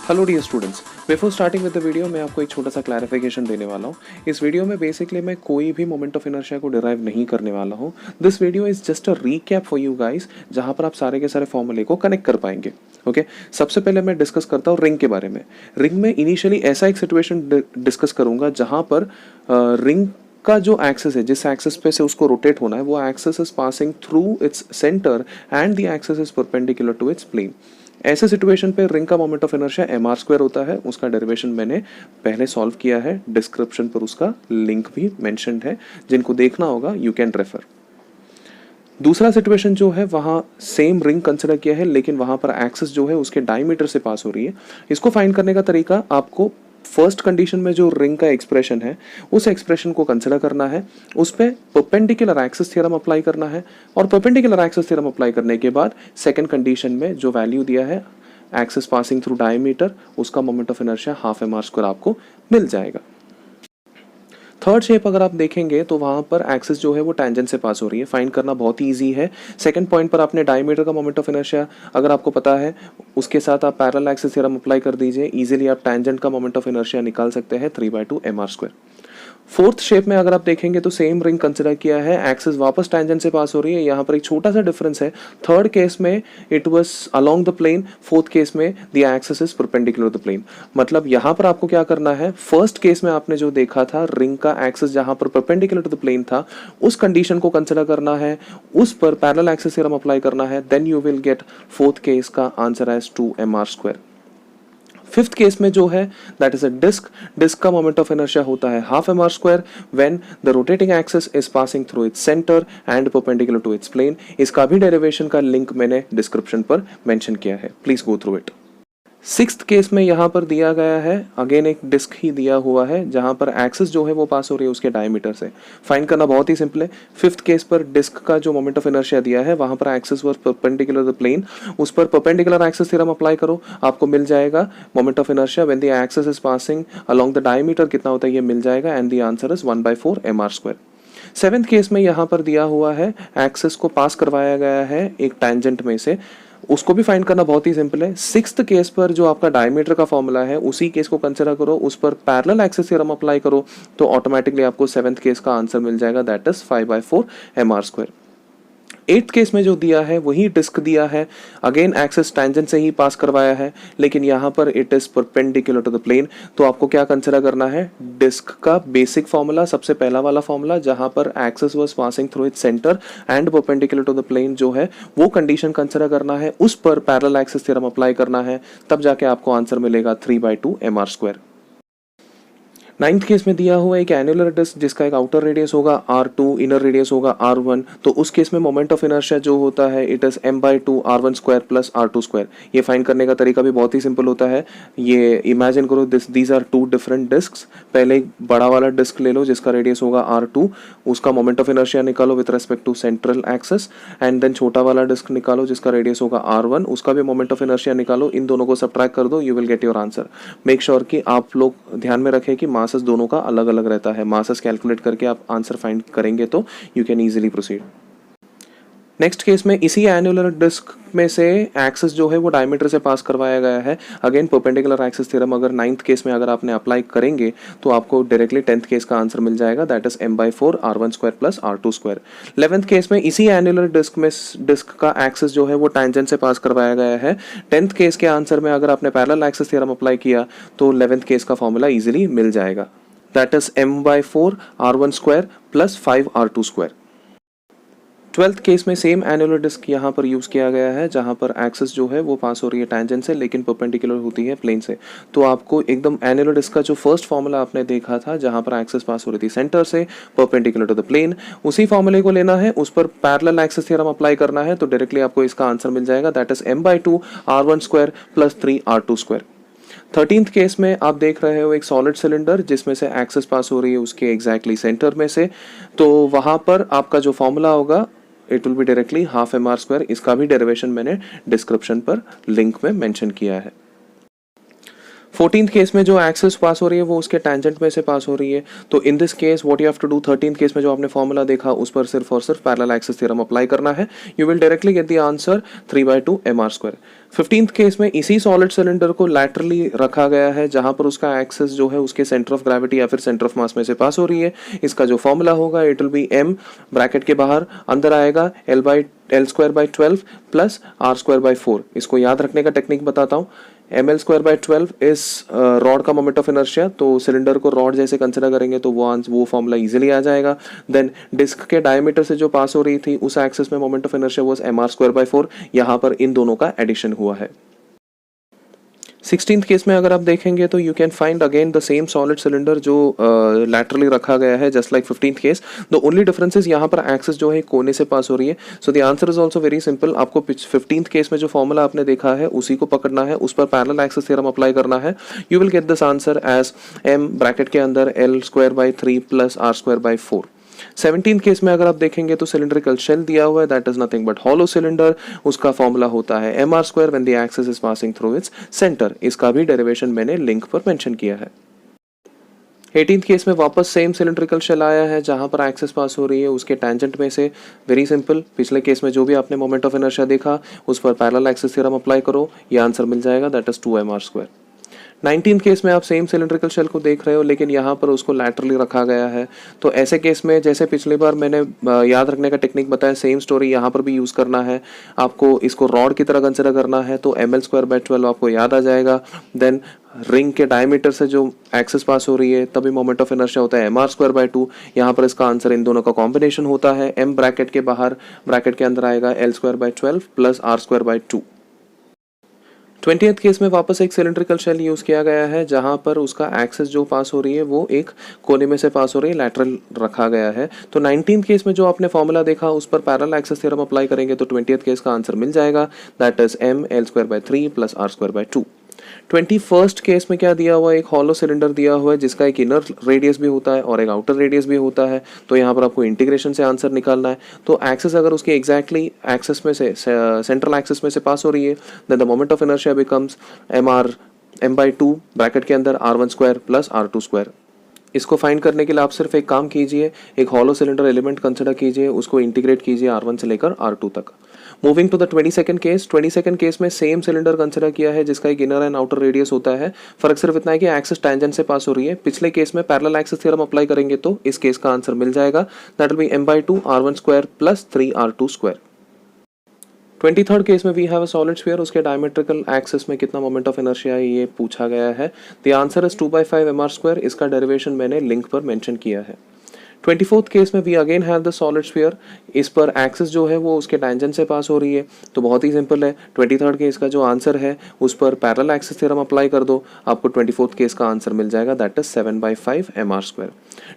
Hello dear students, before starting with the video मैं आपको एक छोटा सा क्लैरिफिकेशन देने वाला हूँ। इस वीडियो में बेसिकली मैं कोई भी मोमेंट ऑफ इनर्शिया को डिराइव नहीं करने वाला हूँ। This video is just a recap for you guys, जहाँ पर आप सारे के सारे फॉर्मूले को कनेक्ट कर पाएंगे। ओके, सबसे पहले मैं डिस्कस करता हूँ रिंग के बारे में। रिंग में इनिशियली ऐसा एक सिचुएशन डिस्कस करूंगा जहाँ पर रिंग का जो एक्सेस है, जिस एक्सेस पे से उसको रोटेट होना है, वो axis is passing through its centre and the axis is perpendicular to its plane. ऐसे सिचुएशन पे रिंग का moment of inertia mr square होता है। उसका डेरिवेशन मैंने पहले सॉल्व किया है, डिस्क्रिप्शन पर उसका लिंक भी मेंशन्ड है, जिनको देखना होगा यू कैन रेफर। दूसरा सिचुएशन जो है वहाँ सेम रिंग कंसिडर किया है, लेकिन वहाँ पर एक्सेस जो है उसके डायमीटर से पास हो रही है। इसको फाइंड करने का तरीका आपको फर्स्ट कंडीशन में जो रिंग का एक्सप्रेशन है उस एक्सप्रेशन को कंसिडर करना है, उस पर परपेंडिकुलर एक्सिस थ्योरम अप्लाई करना है, और परपेंडिकुलर एक्सिस थ्योरम अप्लाई करने के बाद सेकंड कंडीशन में जो वैल्यू दिया है एक्सिस पासिंग थ्रू डायमीटर, उसका moment of inertia half mr square आपको मिल जाएगा। थर्ड शेप अगर आप देखेंगे तो वहां पर एक्सिस जो है वो टेंजेंट से पास हो रही है। फाइंड करना बहुत ही ईजी है। सेकंड पॉइंट पर आपने डायमीटर का मोमेंट ऑफ इनर्शिया अगर आपको पता है, उसके साथ आप पैरेलल एक्सिस थ्योरम अप्लाई कर दीजिए, इजीली आप टेंजेंट का मोमेंट ऑफ इनर्शिया निकाल सकते हैं 3/2 mr स्क्वायर। फोर्थ शेप में अगर आप देखेंगे तो सेम रिंग कंसिडर किया है, एक्सिस वापस टेंजेंट से पास हो रही है। यहाँ पर एक छोटा सा डिफरेंस है, थर्ड केस में it was along the plane, fourth case में the axis is perpendicular the plane. मतलब यहाँ पर आपको क्या करना है, फर्स्ट केस में आपने जो देखा था रिंग का एक्सिस जहाँ पर परपेंडिकुलर टू द प्लेन था, उस कंडीशन को कंसिडर करना है, उस पर पैरेलल एक्सिस थ्योरम अप्लाई करना है, then you will get fourth case का answer as 2 mr square. Fifth case में जो है दैट इज अ डिस्क का मोमेंट ऑफ इनर्शिया होता है half mr square when the rotating axis is passing through its centre and perpendicular to its plane. इसका भी derivation का link मैंने डिस्क्रिप्शन पर मेंशन किया है, please go through it. Sixth case में यहाँ पर दिया गया है अगेन एक डिस्क ही दिया हुआ है, जहाँ पर एक्सिस जो है वो पास हो रही है उसके डायमीटर से। फाइंड करना बहुत ही सिंपल है। फिफ्थ केस पर डिस्क का जो मोमेंट ऑफ इनर्शिया दिया है वहाँ पर axis was perpendicular the plane, उस पर परपेंडिकुलर एक्सिस थ्योरम अप्लाई करो, आपको मिल जाएगा moment of inertia when the axis is passing along the diameter कितना होता है ये मिल जाएगा, and the answer is 1/4 mr square. Seventh case में यहाँ पर दिया हुआ है एक्सिस को पास करवाया गया है एक टैंजेंट में से, उसको भी फाइंड करना बहुत ही सिंपल है। सिक्स्थ केस पर जो आपका डायमीटर का फॉर्मूला है उसी केस को कंसिडर करो, उस पर पैरेलल एक्सिस थ्योरम अप्लाई करो, तो ऑटोमेटिकली आपको सेवेंथ केस का आंसर मिल जाएगा, that is 5/4 mr square. Eighth case में जो दिया है वही डिस्क दिया है, अगेन एक्सिस टैंजेंट से ही पास करवाया है, लेकिन यहाँ पर it is perpendicular to the plane, तो आपको क्या कंसिडर करना है, डिस्क का बेसिक फॉर्मूला, सबसे पहला वाला फॉर्मूला जहाँ पर axis was passing through its centre and perpendicular to the plane जो है वो कंडीशन कंसिडर करना है, उस पर पैरेलल एक्सिस थ्योरम अप्लाई करना है, तब जाके आपको आंसर मिलेगा 3/2 mr स्क्वायर। नाइन्थ केस में दिया हुआ एक एनुलर डिस्क जिसका एक आउटर रेडियस होगा r2, इनर रेडियस होगा r1, तो उस केस में मोमेंट ऑफ इनर्शिया जो होता है it is m/2 r1 square plus r2 square. ये फाइंड करने का तरीका भी बहुत ही सिंपल होता है। ये इमेजिन करो these are two different discs. पहले एक बड़ा वाला डिस्क ले लो जिसका रेडियस होगा r2, उसका मोमेंट ऑफ इनर्शिया निकालो with respect to central axis, and then छोटा वाला डिस्क निकालो जिसका रेडियस होगा r1, उसका भी मोमेंट ऑफ इनर्शिया निकालो, इन दोनों को सब्ट्रैक्ट कर दो, you will get your answer. Make sure कि आप लोग ध्यान में रखें कि मासेस दोनों का अलग अलग रहता है, मासेस कैलकुलेट करके आप आंसर फाइंड करेंगे तो you can easily proceed. Next case में इसी एनुलर डिस्क में से एक्सिस जो है वो डायमीटर से पास करवाया गया है, अगेन परपेंडिकुलर एक्सिस थ्योरम अगर नाइन्थ केस में अगर आपने अप्लाई करेंगे तो आपको डायरेक्टली टेंथ केस का आंसर मिल जाएगा, that is m/4 r1 square plus r2 square. 11th case में इसी एनुलर डिस्क में डिस्क का एक्सिस जो है वो टैंजेंट से पास करवाया गया है। 10th केस के आंसर में अगर आपने पैरेलल एक्सिस थ्योरम अप्लाई किया तो 11th केस का फॉर्मूला इजीली मिल जाएगा, that is m/4 r1 square plus 5 r2 square. 12th case में सेम एनुलर डिस्क यहाँ पर यूज किया गया है, जहाँ पर एक्सिस जो है वो पास हो रही है टैंजेंट से लेकिन परपेंडिकुलर होती है प्लेन से। तो आपको एकदम एनुलर डिस्क का जो फर्स्ट फॉर्मूला आपने देखा था जहाँ पर एक्सिस पास हो रही थी सेंटर से परपेंडिकुलर टू द प्लेन, उसी फॉर्मूले को लेना है, उस पर पैरेलल एक्सिस थ्योरम अप्लाई करना है, तो डायरेक्टली आपको इसका आंसर मिल जाएगा, that is m/2 r1 square plus 3 r2 square. 13th case में आप देख रहे हो एक सॉलिड सिलेंडर जिसमें से एक्सिस पास हो रही है उसके एग्जैक्टली सेंटर में से, तो वहां पर आपका जो फॉर्मूला होगा it will be directly half mr square. इसका भी डेरिवेशन मैंने डिस्क्रिप्शन पर लिंक में मेंशन किया है। 14th केस में जो एक्सिस पास हो रही है वो उसके टेंजेंट में से पास हो रही है। तो in this case what you have to do, 13th case में जो आपने फॉर्मूला देखा उस पर सिर्फ और सिर्फ पैरेलल एक्सिस थ्योरम अप्लाई करना है। You will directly get the answer 3/2 mr²। 15th case में इसी सॉलिड सिलेंडर को लैटरली रखा गया है जहां पर उसका एक्सिस जो है उसके सेंटर ऑफ ग्रेविटी या फिर सेंटर ऑफ मास में से पास हो रही है। इसका जो फॉर्मूला होगा it will be m, bracket के बाहर अंदर आएगा L² by 12 प्लस R²by 4। इसको याद रखने का टेक्निक बताता हूँ। ml²by 12 इज रॉड का मोमेंट ऑफ इनर्शिया, तो सिलेंडर को रॉड जैसे कंसिडर करेंगे तो वो फॉर्मूला इजीली आ जाएगा। देन डिस्क के डायमीटर से जो पास हो रही थी उस एक्सिस में moment of inertia was mr²by 4। यहाँ पर इन दोनों का एडिशन हुआ है। 16th केस में अगर आप देखेंगे तो you can find again the same solid cylinder जो लैटरली रखा गया है just like 15th case. The only difference is यहाँ पर एक्सिस जो है कोने से पास हो रही है। So the answer is also very simple. आपको 15th केस में जो फॉर्मूला आपने देखा है उसी को पकड़ना है, उस पर पैरेलल एक्सिस थ्योरम अप्लाई करना है। You will get this answer as m, bracket के अंदर L² by 3 plus R²by 4। 17th case में अगर आप देखेंगे तो सिलिंड्रिकल शेल दिया हुआ है, that is nothing but hollow cylinder. उसका फॉर्मूला होता है mr² when the axis is passing through its centre. इसका भी डेरिवेशन मैंने लिंक पर मेंशन किया है। 18th केस में वापस सेम सिलिंड्रिकल शेल आया है जहां पर एक्सिस पास हो रही है उसके टेंजेंट में से। वेरी सिंपल, पिछले केस में जो भी आपने मोमेंट ऑफ इनर्शिया देखा उस पर पैरेलल एक्सिस थ्योरम अप्लाई करो, ये आंसर मिल जाएगा, that is 2mr²। 19th case में आप सेम सिलिंड्रिकल शेल को देख रहे हो लेकिन यहाँ पर उसको लैटरली रखा गया है। तो ऐसे केस में जैसे पिछली बार मैंने याद रखने का टेक्निक बताया, सेम स्टोरी यहाँ पर भी यूज़ करना है। आपको इसको रॉड की तरह कंसिडर करना है तो ml²by 12 आपको याद आ जाएगा। देन रिंग के डायमीटर से जो एक्सिस पास हो रही है तभी मोमेंट ऑफ इनर्शिया होता है mr²by 2। यहाँ पर इसका आंसर इन दोनों का कॉम्बिनेशन होता है। m ब्रैकेट के बाहर ब्रैकेट के अंदर आएगा L² by 12 plus R²by 2। 20th case में वापस एक सिलिंड्रिकल शेल यूज किया गया है जहां पर उसका एक्सिस जो पास हो रही है वो एक कोने में से पास हो रही है, लैटरल रखा गया है। तो 19th केस में जो आपने फॉर्मूला देखा उस पर पैरेलल एक्सिस थ्योरम अप्लाई करेंगे तो 20th केस का आंसर मिल जाएगा, that is m L²by 3 plus R²by 2। 21st case में क्या दिया हुआ है, एक हॉलो सिलेंडर दिया हुआ है जिसका एक इनर रेडियस भी होता है और एक आउटर रेडियस भी होता है। तो यहाँ पर आपको इंटीग्रेशन से आंसर निकालना है। तो एक्सिस अगर उसकी एग्जैक्टली एक्सिस में से सेंट्रल एक्सिस में से पास हो रही है then the moment of inertia becomes m/2 bracket के अंदर R1² प्लस R2²। इसको फाइंड करने के लिए आप सिर्फ एक काम कीजिए, एक हॉलो सिलेंडर एलिमेंट कंसिडर कीजिए, उसको इंटीग्रेट कीजिए R1 से लेकर R2 तक। मूविंग टू द 22nd केस। 22nd केस में सेम सिलेंडर कंसिडर किया है जिसका एक इनर एंड आउटर रेडियस होता है। फर्क सिर्फ इतना है कि एक्सिस टेंजेंट से पास हो रही है। पिछले केस में पैरेलल एक्सिस थ्योरम अप्लाई करेंगे तो इस केस का आंसर मिल जाएगा, that will be m/2 R1² plus 3R2²। 23rd case में we have a solid sphere, उसके डायमेट्रिकल एक्सिस में कितना मोमेंट ऑफ इनर्शिया है ये पूछा गया है। The answer is 2/5 mr²। इसका डेरिवेशन मैंने लिंक पर मेंशन किया है। 24th केस में we again have the solid sphere, इस पर एक्सिस जो है वो उसके टेंजेंट से पास हो रही है। तो बहुत ही सिंपल है, 23rd केस का जो आंसर है उस पर पैरेलल एक्सिस थ्योरम अप्लाई कर दो, आपको 24th केस का आंसर मिल जाएगा, that is 7/5 mr²।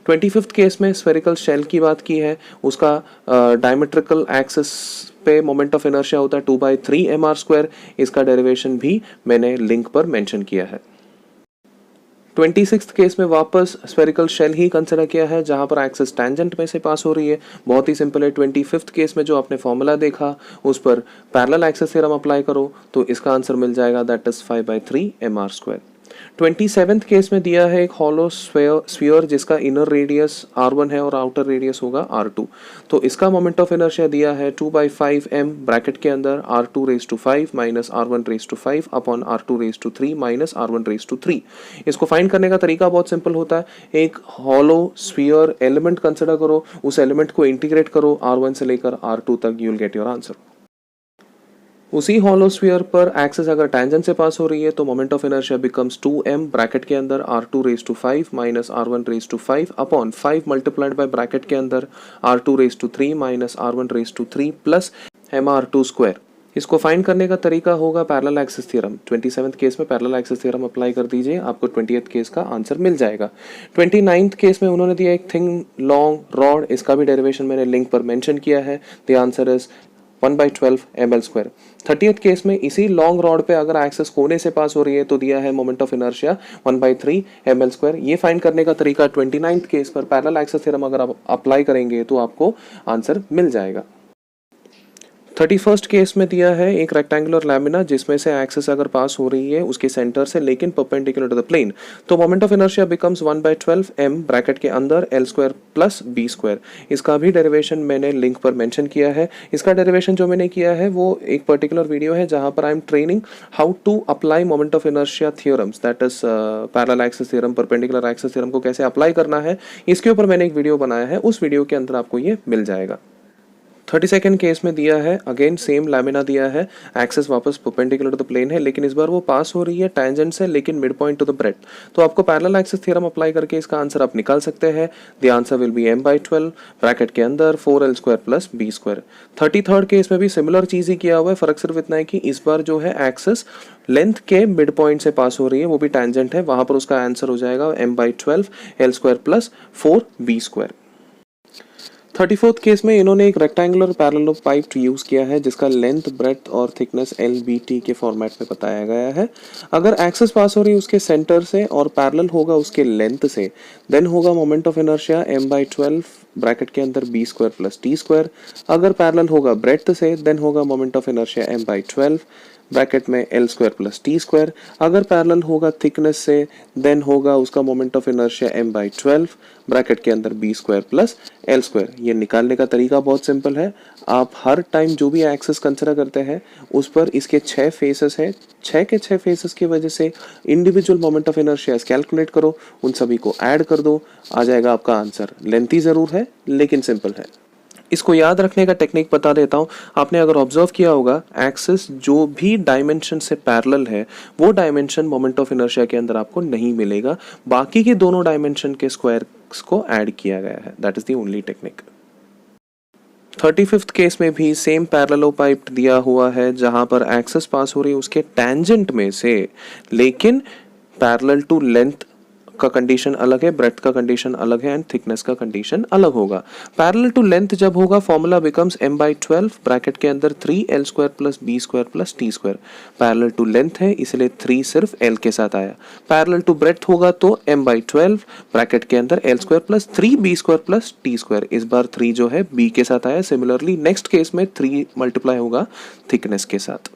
25th case में स्फेरिकल शेल की बात की है, उसका डायमेट्रिकल एक्सिस पे मोमेंट ऑफ इनर्शिया होता है 2/3 mr²। इसका डेरिवेशन भी मैंने लिंक पर मेंशन किया है। 26th केस में वापस स्फेरिकल शेल ही कंसिडर किया है जहां पर एक्सिस टेंजेंट में से पास हो रही है। बहुत ही सिंपल है, 25th केस में जो आपने फॉर्मूला देखा उस पर पैरेलल एक्सिस थ्योरम अप्लाई करो तो इसका आंसर मिल जाएगा, that is 5/3 mr²। 27th case में दिया है एक हॉलो स्फीयर जिसका इनर रेडियस R1 है और आउटर रेडियस होगा R2। तो इसका मोमेंट ऑफ इनर्शिया दिया है 2/5 m ब्रैकेट के अंदर R2⁵ minus R1⁵ upon R2⁵ minus R1⁵। इसको फाइंड करने का तरीका बहुत सिंपल होता है, एक हॉलो स्फीयर एलिमेंट कंसिडर करो, उस एलिमेंट को इंटीग्रेट करो R1 से लेकर R2 तक, you will get your answer. उसी हॉलो स्फीयर पर एक्सिस अगर टेंजेंट से पास हो रही है तो moment of inertia becomes 2m bracket के अंदर R2⁵ minus R1⁵ upon 5 multiplied by bracket के अंदर R2⁵ minus R1⁵ plus mr2²। इसको फाइंड करने का तरीका होगा parallel axis theorem. 27th case में पैरेलल एक्सिस थ्योरम अप्लाई कर दीजिए, आपको 20th केस का आंसर मिल जाएगा। 29th केस में उन्होंने दिया एक थिन लॉन्ग रॉड, इसका भी डेरिवेशन मैंने लिंक पर मेंशन किया है, the answer is 1/12 ml²। 30th case में इसी लॉन्ग रॉड पे अगर एक्सिस कोने से पास हो रही है तो दिया है मोमेंट ऑफ इनर्शिया 1/3 ml²। ये फाइंड करने का तरीका 29th केस पर पैरेलल एक्सिस थ्योरम अगर आप अप्लाई करेंगे तो आपको आंसर मिल जाएगा। 31st केस में दिया है एक रेक्टेंगुलर लैमिना जिसमें से एक्सिस अगर पास हो रही है उसके सेंटर से लेकिन परपेंडिकुलर टू द प्लेन, तो moment of inertia becomes 1/12 m bracket के अंदर l square plus b square. इसका भी डेरिवेशन मैंने लिंक पर मेंशन किया है। इसका डेरिवेशन जो मैंने किया है वो एक पर्टिकुलर वीडियो है जहां पर I am training how to apply moment of inertia theorems, that is parallel axis theorem, perpendicular axis theorem को कैसे अप्लाई करना है, इसके ऊपर मैंने एक वीडियो बनाया है। उस वीडियो के अंदर आपको ये मिल जाएगा। 32nd केस में दिया है अगेन सेम लैमिना दिया है, एक्सिस वापस परपेंडिकुलर टू द प्लेन है लेकिन इस बार वो पास हो रही है टैंजेंट से लेकिन mid point two the bread. तो आपको पैरेलल एक्सिस थ्योरम अप्लाई करके इसका आंसर आप निकाल सकते हैं। The answer will be m/12 bracket के अंदर 4l square plus b square. 33rd case में भी सिमिलर चीज ही किया हुआ है, फर्क सिर्फ इतना है कि इस बार जो है एक्सिस लेंथ के मिड पॉइंट से पास हो रही है, वो भी टैंजेंट है, वहां पर उसका आंसर हो जाएगा m/12 l square plus 4b square. 34th case में इन्होंने एक रेक्टेंगुलर पैरेललोपाइप यूज किया है जिसका लेंथ, ब्रेड्थ और थिकनेस LBT के फॉर्मेट में बताया गया है। अगर एक्सिस पास हो रही है उसके सेंटर से और पैरेलल होगा उसके लेंथ से, देन होगा moment of inertia m/12 bracket के अंदर b square plus t square. अगर पैरेलल होगा ब्रेड्थ से, देन होगा moment of inertia m/12 bracket में l square plus t square. अगर पैरेलल होगा थिकनेस से, देन होगा उसका moment of inertia m/12 bracket के अंदर b square plus l square. ये निकालने का तरीका बहुत सिंपल है। आप हर टाइम जो भी एक्सिस कंसिडर करते हैं उस पर इसके 6 फेसेस हैं, 6 के 6 फेसेस की वजह से individual moment of inertia calculate करो, उन सभी को ऐड कर दो, आ जाएगा आपका आंसर। लेंथी जरूर है लेकिन सिंपल है। इसको याद रखने का टेक्निक बता देता हूँ। आपने अगर ऑब्जर्व किया होगा, एक्सिस जो भी डायमेंशन से पैरेलल है वो डायमेंशन मोमेंट ऑफ इनर्शिया के अंदर आपको नहीं मिलेगा, बाकी के दोनों डायमेंशन के स्क्वायर्स को ऐड किया गया है। That is the only technique. 35th case में भी सेम पैरेललोपाइप दिया हुआ है जहां पर एक्सिस पास हो रही है उसके टैंजेंट में से, लेकिन पैरेलल टू लेंथ का कंडीशन अलग है, ब्रेड्थ का कंडीशन अलग है एंड थिकनेस का कंडीशन अलग होगा। पैरेलल टू लेंथ जब होगा फॉर्मूला बिकम्स m/12 ब्रैकेट के अंदर 3l square plus b square plus t square. Parallel to length है इसलिए 3 सिर्फ l के साथ आया। पैरेलल टू ब्रेड्थ होगा तो m/12 ब्रैकेट के अंदर l square plus 3b square plus t square. इस बार 3 जो है b के साथ आया। सिमिलरली नेक्स्ट केस में 3 मल्टीप्लाई होगा थिकनेस के साथ।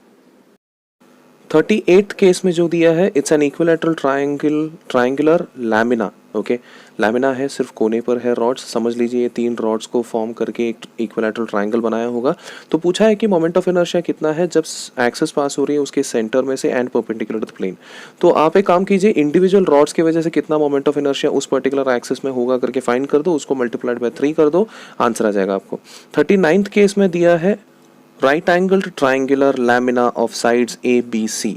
38th केस में जो दिया है it's an equilateral triangular lamina. Okay, lamina है, सिर्फ कोने पर है रॉड्स। समझ लीजिए ये 3 रॉड्स को फॉर्म करके एक इक्विलैटरल ट्रायंगल बनाया होगा। तो पूछा है कि मोमेंट ऑफ इनर्शिया कितना है जब एक्सिस पास हो रही है उसके सेंटर में से and perpendicular to the plane. तो आप एक काम कीजिए, इंडिविजुअल रॉड्स की वजह से कितना मोमेंट ऑफ इनर्शिया उस पर्टिकुलर एक्सिस में होगा करके फाइंड कर दो, उसको मल्टीप्लाइड बाय 3 कर दो, आंसर आ जाएगा आपको। 39th केस में दिया है right angled triangular lamina of sides ABC।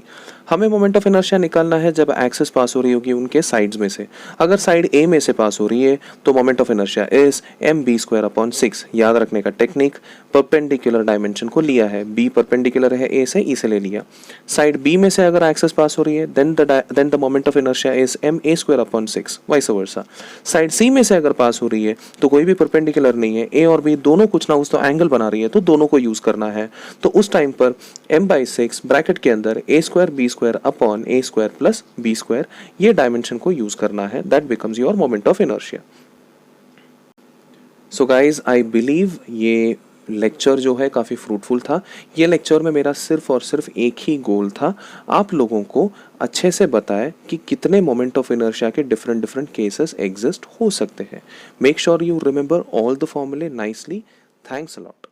हमें मोमेंट ऑफ इनर्शिया निकालना है जब एक्सिस पास हो रही होगी उनके साइड्स में से। अगर साइड A में से पास हो रही है तो moment of inertia is mb²/6। याद रखने का टेक्निक, परपेंडिकुलर डायमेंशन को लिया है, B परपेंडिकुलर है A से, इसलिए लिया। साइड B में से अगर एक्सिस पास हो रही है then the moment of inertia is ma²/6, vice versa. Side C में से अगर पास हो रही है तो कोई भी परपेंडिकुलर नहीं है, A और B दोनों कुछ ना कुछ तो एंगल बना रही है, तो दोनों को यूज करना है। तो उस टाइम पर m/6 ब्रैकेट के अंदर a²b²/a² प्लस b², ये डायमेंशन को यूज करना है। That becomes your moment of inertia. So guys, I believe ये लेक्चर जो है काफ़ी फ्रूटफुल था। ये लेक्चर में मेरा सिर्फ और सिर्फ एक ही गोल था, आप लोगों को अच्छे से बताए कि कितने मोमेंट ऑफ इनर्शिया के डिफरेंट केसेस एग्जिस्ट हो सकते हैं। Make sure you remember all the फॉर्मूले नाइसली। Thanks a lot.